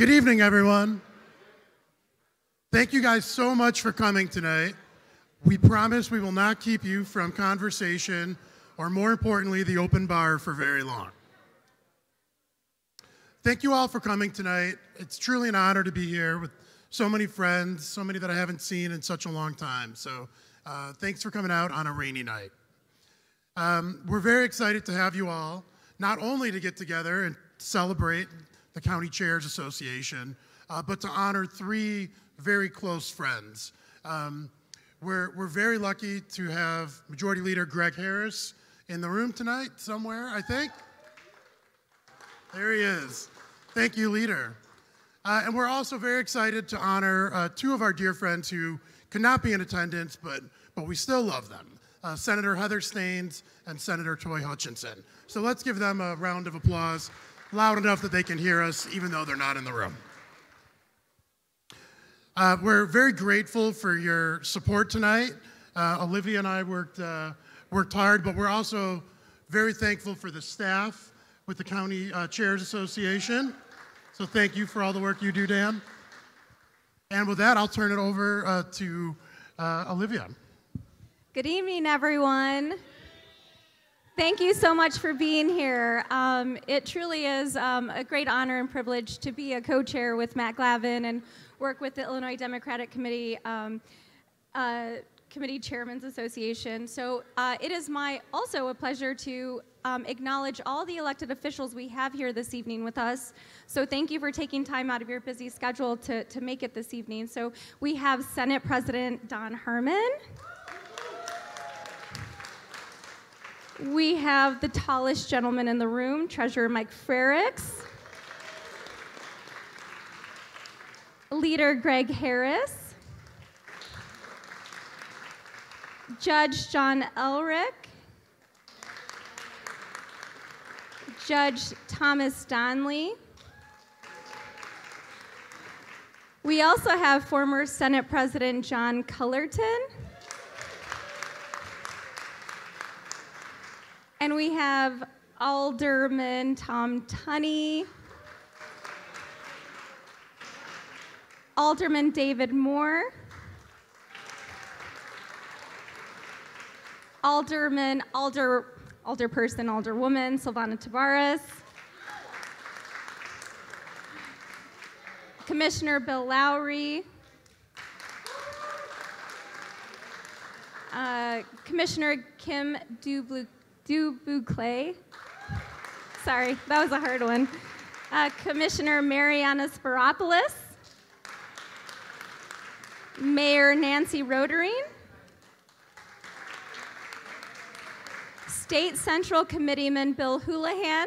Good evening, everyone. Thank you guys so much for coming tonight. We promise we will not keep you from conversation, or more importantly, the open bar for very long. Thank you all for coming tonight. It's truly an honor to be here with so many friends, so many that I haven't seen in such a long time. So thanks for coming out on a rainy night. We're very excited to have you all, not only to get together and celebrate the County Chairs Association, but to honor three very close friends. We're very lucky to have Majority Leader Greg Harris in the room tonight, somewhere, I think. There he is. Thank you, Leader. And we're also very excited to honor two of our dear friends who could not be in attendance, but we still love them, Senator Heather Staines and Senator Toy Hutchinson. So let's give them a round of applause, loud enough that they can hear us, even though they're not in the room. We're very grateful for your support tonight. Olivia and I worked hard, but we're also very thankful for the staff with the County Chairs Association. So thank you for all the work you do, Dan. And with that, I'll turn it over to Olivia. Good evening, everyone. Thank you so much for being here. It truly is a great honor and privilege to be a co-chair with Matt Glavin and work with the Illinois Democratic Committee Committee Chairman's Association. So it is also a pleasure to acknowledge all the elected officials we have here this evening with us. So thank you for taking time out of your busy schedule to make it this evening. So we have Senate President Don Herman. We have the tallest gentleman in the room, Treasurer Mike Frericks. Leader Greg Harris. Judge John Elrick. Judge Thomas Donnelly. We also have former Senate President John Cullerton. And we have Alderman Tom Tunney, Alderman David Moore, Alderperson, Alderwoman Silvana Tavares, Commissioner Bill Lowry, Commissioner Kim Dubuclet. Sorry, that was a hard one. Commissioner Mariana Spiropoulos, Mayor Nancy Roderine, State Central Committeeman Bill Houlihan,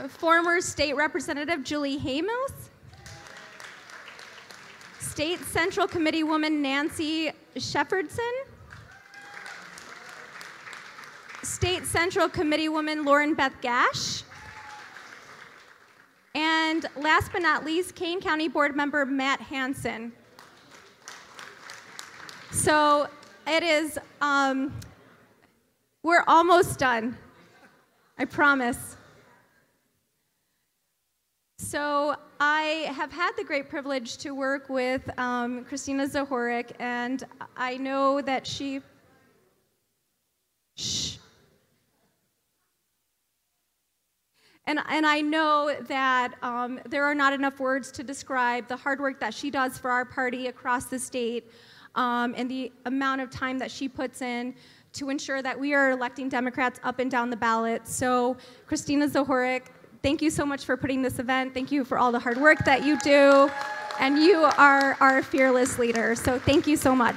former State Representative Julie Hamos, State Central Committeewoman Nancy Shepherdson, State Central Committeewoman Lauren Beth Gash, and last but not least, Kane County Board Member Matt Hansen. So it is, we're almost done, I promise. So I have had the great privilege to work with Christina Zahorik, and I know that she, And I know that there are not enough words to describe the hard work that she does for our party across the state, and the amount of time that she puts in to ensure that we are electing Democrats up and down the ballot. So Christina Zahorik, thank you so much for putting this event. Thank you for all the hard work that you do. And you are our fearless leader. So thank you so much.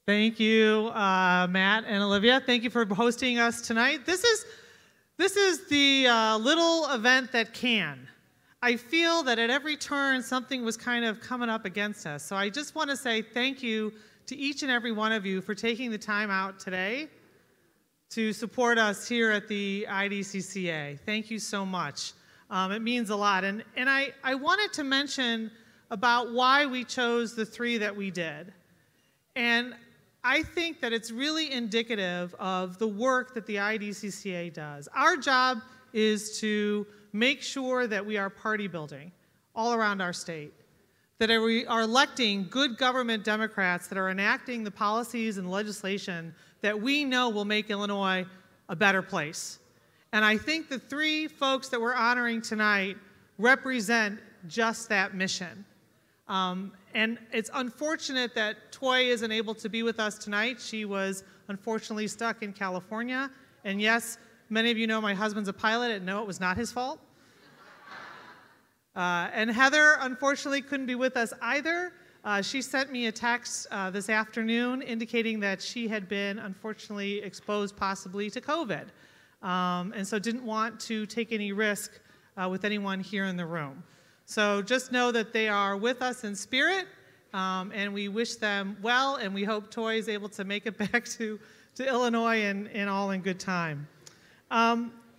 Thank you, Matt and Olivia. Thank you for hosting us tonight. This is the little event that can. I feel that at every turn, something was kind of coming up against us. So I just want to say thank you to each and every one of you for taking the time out today to support us here at the IDCCA. Thank you so much. It means a lot. And I wanted to mention about why we chose the three that we did. And I think that it's really indicative of the work that the IDCCA does. Our job is to make sure that we are party building all around our state, that we are electing good government Democrats that are enacting the policies and legislation that we know will make Illinois a better place. And I think the three folks that we're honoring tonight represent just that mission. And it's unfortunate that Toy isn't able to be with us tonight. She was unfortunately stuck in California. And yes, many of you know my husband's a pilot, and no, it was not his fault. And Heather, unfortunately, couldn't be with us either. She sent me a text this afternoon indicating that she had been, unfortunately, exposed possibly to COVID. And so didn't want to take any risk with anyone here in the room. So just know that they are with us in spirit, and we wish them well, and we hope Toy is able to make it back to Illinois and all in good time.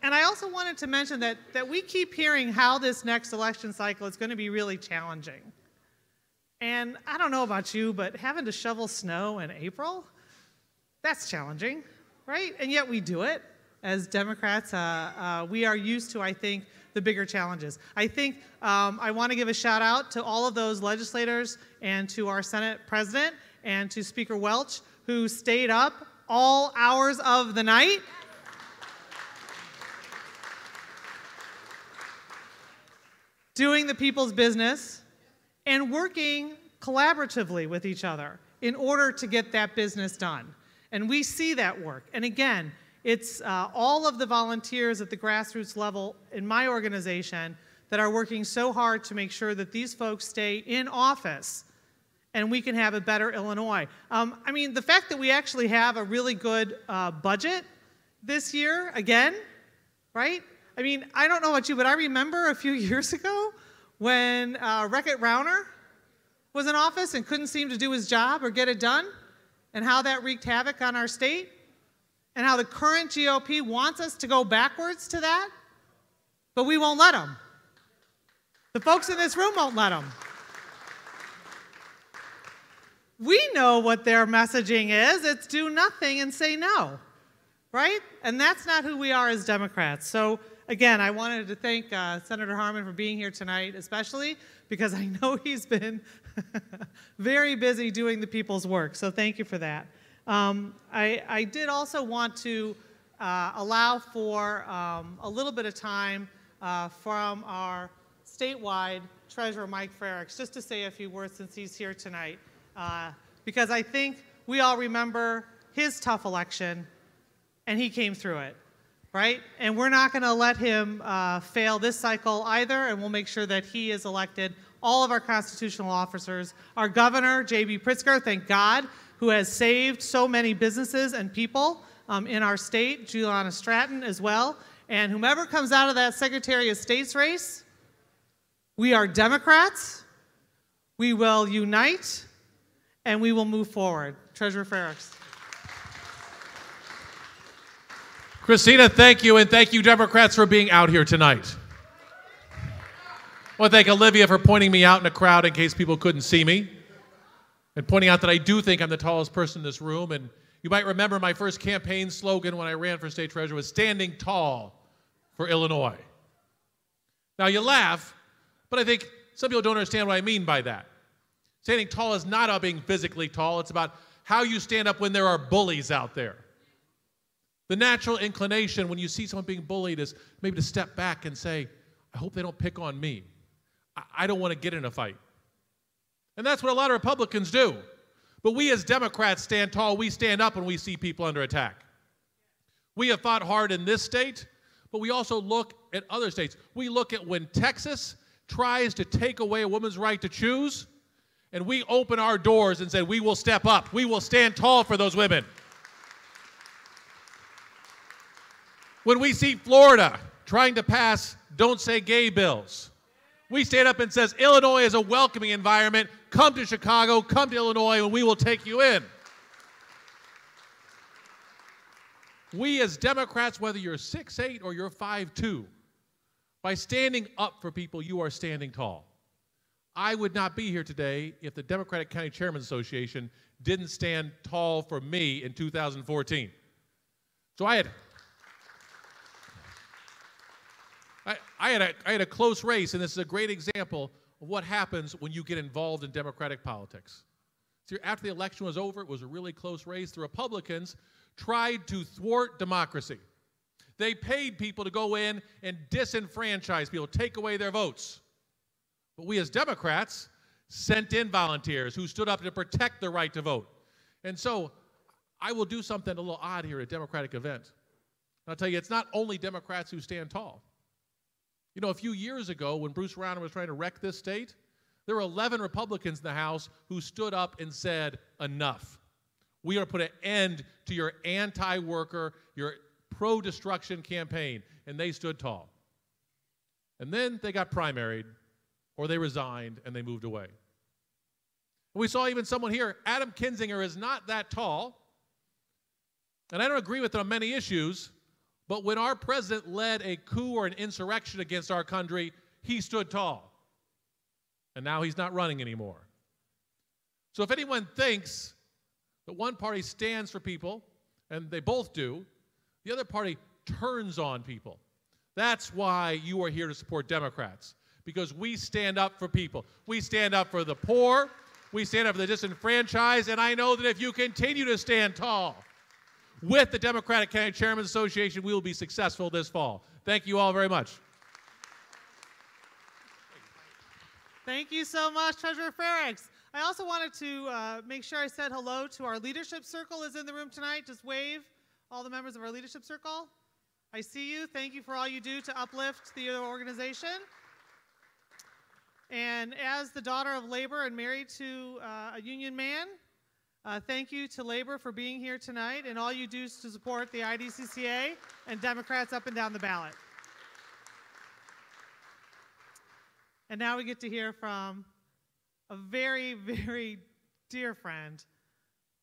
And I also wanted to mention that we keep hearing how this next election cycle is going to be really challenging. And I don't know about you, but having to shovel snow in April, that's challenging, right? And yet we do it. As Democrats, we are used to, I think, the bigger challenges. I think I want to give a shout out to all of those legislators and to our Senate President and to Speaker Welch, who stayed up all hours of the night. Doing the people's business and working collaboratively with each other in order to get that business done. And we see that work. And again, it's all of the volunteers at the grassroots level in my organization that are working so hard to make sure that these folks stay in office and we can have a better Illinois. I mean, the fact that we actually have a really good budget this year, again, right? I mean, I don't know about you, but I remember a few years ago when Reckitt Rauner was in office and couldn't seem to do his job or get it done, and how that wreaked havoc on our state. And how the current GOP wants us to go backwards to that, but we won't let them. The folks in this room won't let them. We know what their messaging is. It's do nothing and say no, right? And that's not who we are as Democrats. So again, I wanted to thank Senator Harman for being here tonight, especially because I know he's been very busy doing the people's work. So thank you for that. I did also want to allow for a little bit of time from our statewide treasurer, Mike Frerichs, just to say a few words since he's here tonight, because I think we all remember his tough election, and he came through it, right? And we're not going to let him fail this cycle either, and we'll make sure that he is elected. All of our constitutional officers, our governor, J.B. Pritzker, thank God, who has saved so many businesses and people in our state, Juliana Stratton as well, and whomever comes out of that Secretary of State's race, we are Democrats, we will unite, and we will move forward. Treasurer Frerichs. Christina, thank you, and thank you, Democrats, for being out here tonight. I want to thank Olivia for pointing me out in a crowd in case people couldn't see me, and pointing out that I do think I'm the tallest person in this room. And you might remember my first campaign slogan when I ran for state treasurer was standing tall for Illinois. Now you laugh, but I think some people don't understand what I mean by that. Standing tall is not about being physically tall. It's about how you stand up when there are bullies out there. The natural inclination when you see someone being bullied is maybe to step back and say, I hope they don't pick on me. I don't want to get in a fight. And that's what a lot of Republicans do. But we as Democrats stand tall. We stand up when we see people under attack. We have fought hard in this state, but we also look at other states. We look at when Texas tries to take away a woman's right to choose, and we open our doors and say, we will step up. We will stand tall for those women. When we see Florida trying to pass Don't Say Gay bills, we stand up and says, Illinois is a welcoming environment. Come to Chicago, come to Illinois, and we will take you in. We as Democrats, whether you're 6'8" or you're 5'2", by standing up for people, you are standing tall. I would not be here today if the Democratic County Chairman's Association didn't stand tall for me in 2014. So I had a close race, and this is a great example of what happens when you get involved in Democratic politics. So after the election was over, it was a really close race. The Republicans tried to thwart democracy. They paid people to go in and disenfranchise people, take away their votes. But we as Democrats sent in volunteers who stood up to protect the right to vote. And so I will do something a little odd here at a Democratic event. I'll tell you, it's not only Democrats who stand tall. You know, a few years ago, when Bruce Rauner was trying to wreck this state, there were 11 Republicans in the House who stood up and said, enough. We are to put an end to your anti-worker, your pro-destruction campaign. And they stood tall. And then they got primaried, or they resigned, and they moved away. And we saw even someone here, Adam Kinzinger is not that tall, and I don't agree with him on many issues, but when our president led a coup or an insurrection against our country, he stood tall. And now he's not running anymore. So if anyone thinks that one party stands for people, and they both do, the other party turns on people. That's why you are here to support Democrats, because we stand up for people. We stand up for the poor. We stand up for the disenfranchised. And I know that if you continue to stand tall with the Democratic County Chairman's Association, we will be successful this fall. Thank you all very much. Thank you so much, Treasurer Frerichs. I also wanted to make sure I said hello to our leadership circle is in the room tonight. Just wave, all the members of our leadership circle. I see you. Thank you for all you do to uplift the organization. And as the daughter of labor and married to a union man, thank you to labor for being here tonight and all you do to support the IDCCA and Democrats up and down the ballot. And now we get to hear from a very, very dear friend,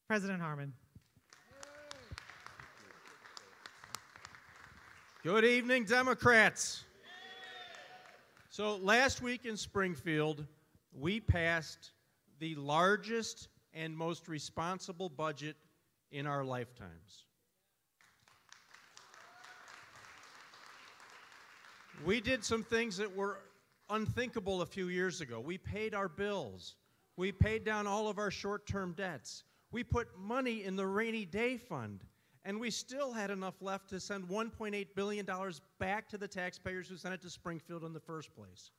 President Harmon. Good evening, Democrats. So last week in Springfield, we passed the largest and most responsible budget in our lifetimes. We did some things that were unthinkable a few years ago. We paid our bills. We paid down all of our short-term debts. We put money in the rainy day fund, and we still had enough left to send $1.8 billion back to the taxpayers who sent it to Springfield in the first place.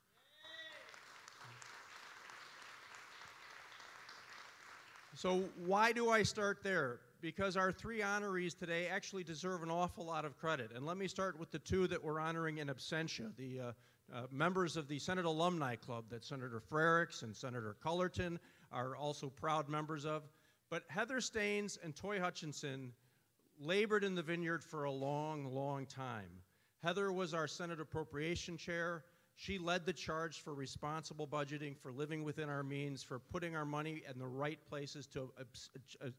So why do I start there? Because our three honorees today actually deserve an awful lot of credit. And let me start with the two that we're honoring in absentia, the members of the Senate Alumni Club that Senator Frerichs and Senator Cullerton are also proud members of. But Heather Staines and Toy Hutchinson labored in the vineyard for a long, long time. Heather was our Senate Appropriation Chair. She led the charge for responsible budgeting, for living within our means, for putting our money in the right places to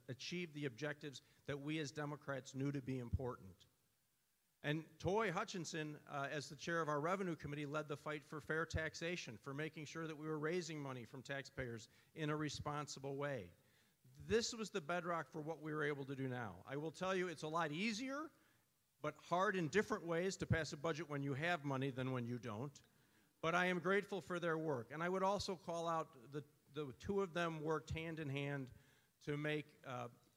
achieve the objectives that we as Democrats knew to be important. And Toy Hutchinson, as the chair of our Revenue Committee, led the fight for fair taxation, for making sure that we were raising money from taxpayers in a responsible way. This was the bedrock for what we were able to do now. I will tell you, it's a lot easier, but hard in different ways to pass a budget when you have money than when you don't. But I am grateful for their work. And I would also call out the two of them worked hand in hand to make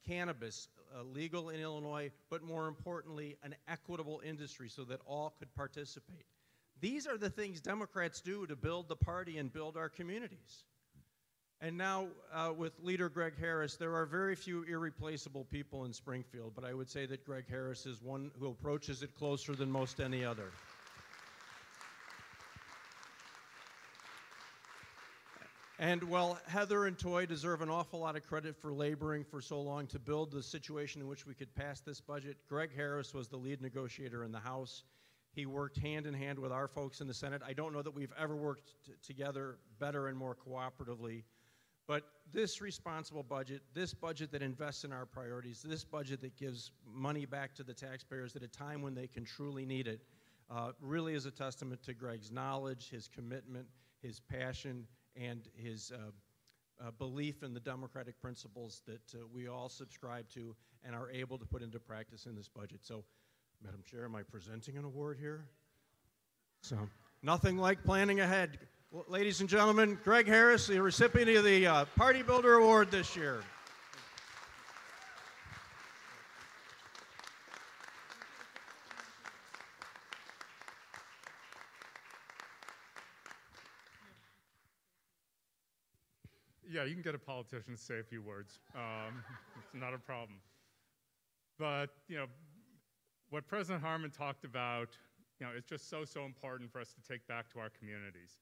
cannabis legal in Illinois, but more importantly, an equitable industry so that all could participate. These are the things Democrats do to build the party and build our communities. And now with Leader Greg Harris, there are very few irreplaceable people in Springfield, but I would say that Greg Harris is one who approaches it closer than most any other. And while Heather and Toy deserve an awful lot of credit for laboring for so long to build the situation in which we could pass this budget, Greg Harris was the lead negotiator in the House. He worked hand in hand with our folks in the Senate. I don't know that we've ever worked together better and more cooperatively, but this responsible budget, this budget that invests in our priorities, this budget that gives money back to the taxpayers at a time when they can truly need it, really is a testament to Greg's knowledge, his commitment, his passion, and his belief in the democratic principles that we all subscribe to and are able to put into practice in this budget. So, Madam Chair, am I presenting an award here? So, nothing like planning ahead. Well, ladies and gentlemen, Greg Harris, the recipient of the Party Builder Award this year. Yeah, you can get a politician to say a few words. It's not a problem. But, what President Harmon talked about, is just so important for us to take back to our communities.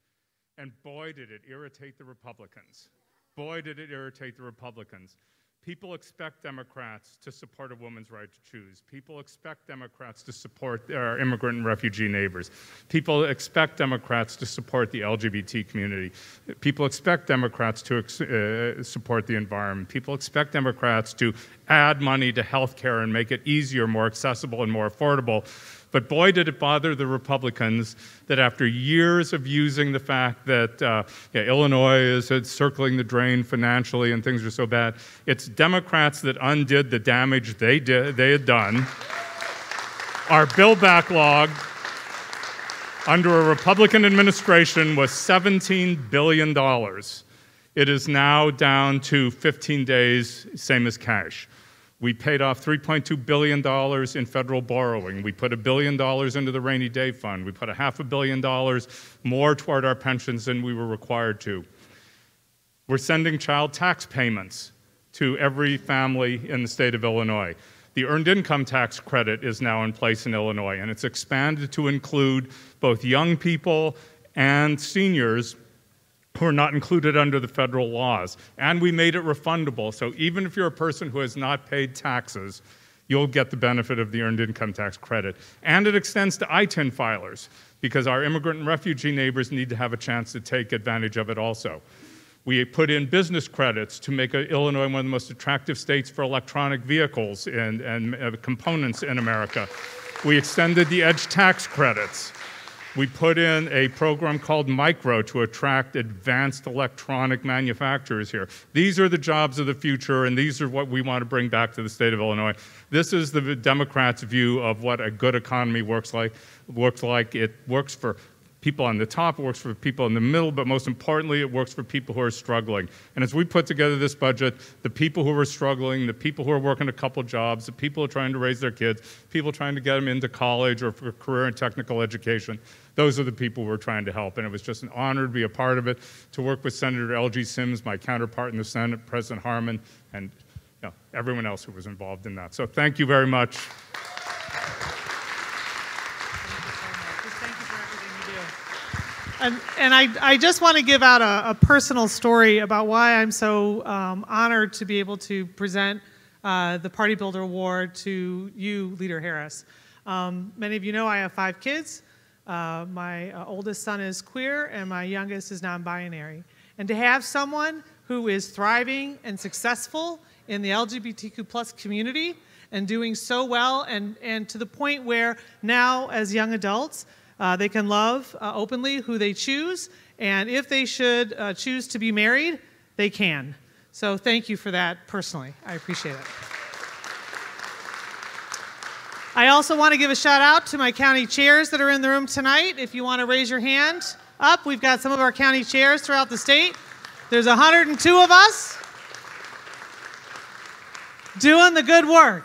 And boy, did it irritate the Republicans. Boy, did it irritate the Republicans. People expect Democrats to support a woman's right to choose. People expect Democrats to support their immigrant and refugee neighbors. People expect Democrats to support the LGBT community. People expect Democrats to support the environment. People expect Democrats to add money to health care and make it easier, more accessible, and more affordable. But boy, did it bother the Republicans that after years of using the fact that Illinois is circling the drain financially and things are so bad, it's Democrats that undid the damage they had done. Our bill backlog under a Republican administration was $17 billion. It is now down to 15 days, same as cash. We paid off $3.2 billion in federal borrowing. We put $1 billion into the rainy day fund. We put $500 million more toward our pensions than we were required to. We're sending child tax payments to every family in the state of Illinois. The earned income tax credit is now in place in Illinois, and it's expanded to include both young people and seniors who are not included under the federal laws. And we made it refundable, so even if you're a person who has not paid taxes, you'll get the benefit of the earned income tax credit. And it extends to ITIN filers, because our immigrant and refugee neighbors need to have a chance to take advantage of it also. We put in business credits to make Illinois one of the most attractive states for electronic vehicles and components in America. We extended the EDGE tax credits. We put in a program called Micro to attract advanced electronic manufacturers here. These are the jobs of the future, and these are what we want to bring back to the state of Illinois. This is the Democrats' view of what a good economy works like. It works for people on the top, it works for people in the middle, but most importantly, it works for people who are struggling. And as we put together this budget, the people who are struggling, the people who are working a couple jobs, the people who are trying to raise their kids, people trying to get them into college or for career and technical education, those are the people we're trying to help. And it was just an honor to be a part of it, to work with Senator L.G. Sims, my counterpart in the Senate, President Harmon, and everyone else who was involved in that. So thank you very much. And I just want to give out a personal story about why I'm so honored to be able to present the Party Builder Award to you, Leader Harris. Many of you know I have 5 kids. My oldest son is queer, and my youngest is non-binary. And to have someone who is thriving and successful in the LGBTQ plus community and doing so well, and to the point where now, as young adults, they can love openly who they choose, and if they should choose to be married, they can. So thank you for that personally. I appreciate it. I also want to give a shout out to my county chairs that are in the room tonight. If you want to raise your hand up, we've got some of our county chairs throughout the state. There's 102 of us doing the good work.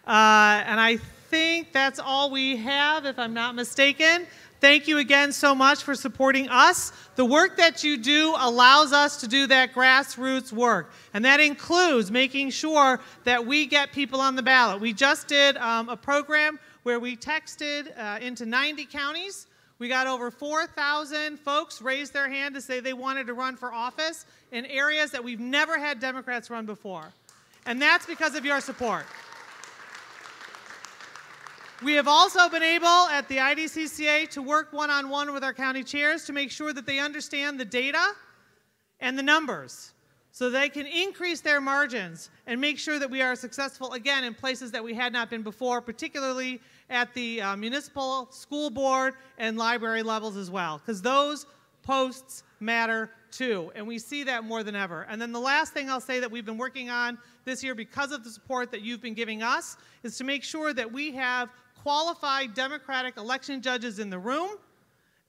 And I think that's all we have, if I'm not mistaken. Thank you again so much for supporting us. The work that you do allows us to do that grassroots work, and that includes making sure that we get people on the ballot. We just did a program where we texted into 90 counties. We got over 4,000 folks raise their hand to say they wanted to run for office in areas that we've never had Democrats run before. And that's because of your support. We have also been able at the IDCCA to work one-on-one with our county chairs to make sure that they understand the data and the numbers so they can increase their margins and make sure that we are successful again in places that we had not been before, particularly at the municipal, school board, and library levels as well, because those posts matter too, and we see that more than ever. And then the last thing I'll say that we've been working on this year because of the support that you've been giving us is to make sure that we have qualified Democratic election judges in the room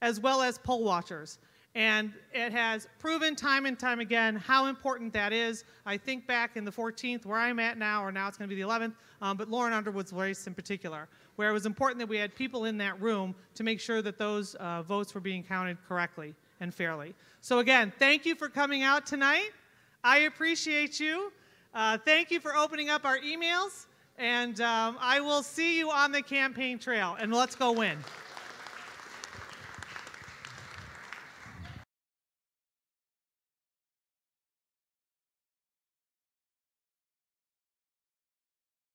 as well as poll watchers. And it has proven time and time again how important that is. I think back in the 14th, where I'm at now, or now it's going to be the 11th, but Lauren Underwood's race in particular, where it was important that we had people in that room to make sure that those votes were being counted correctly and fairly. So again, thank you for coming out tonight. I appreciate you. Thank you for opening up our emails, and I will see you on the campaign trail, and let's go win.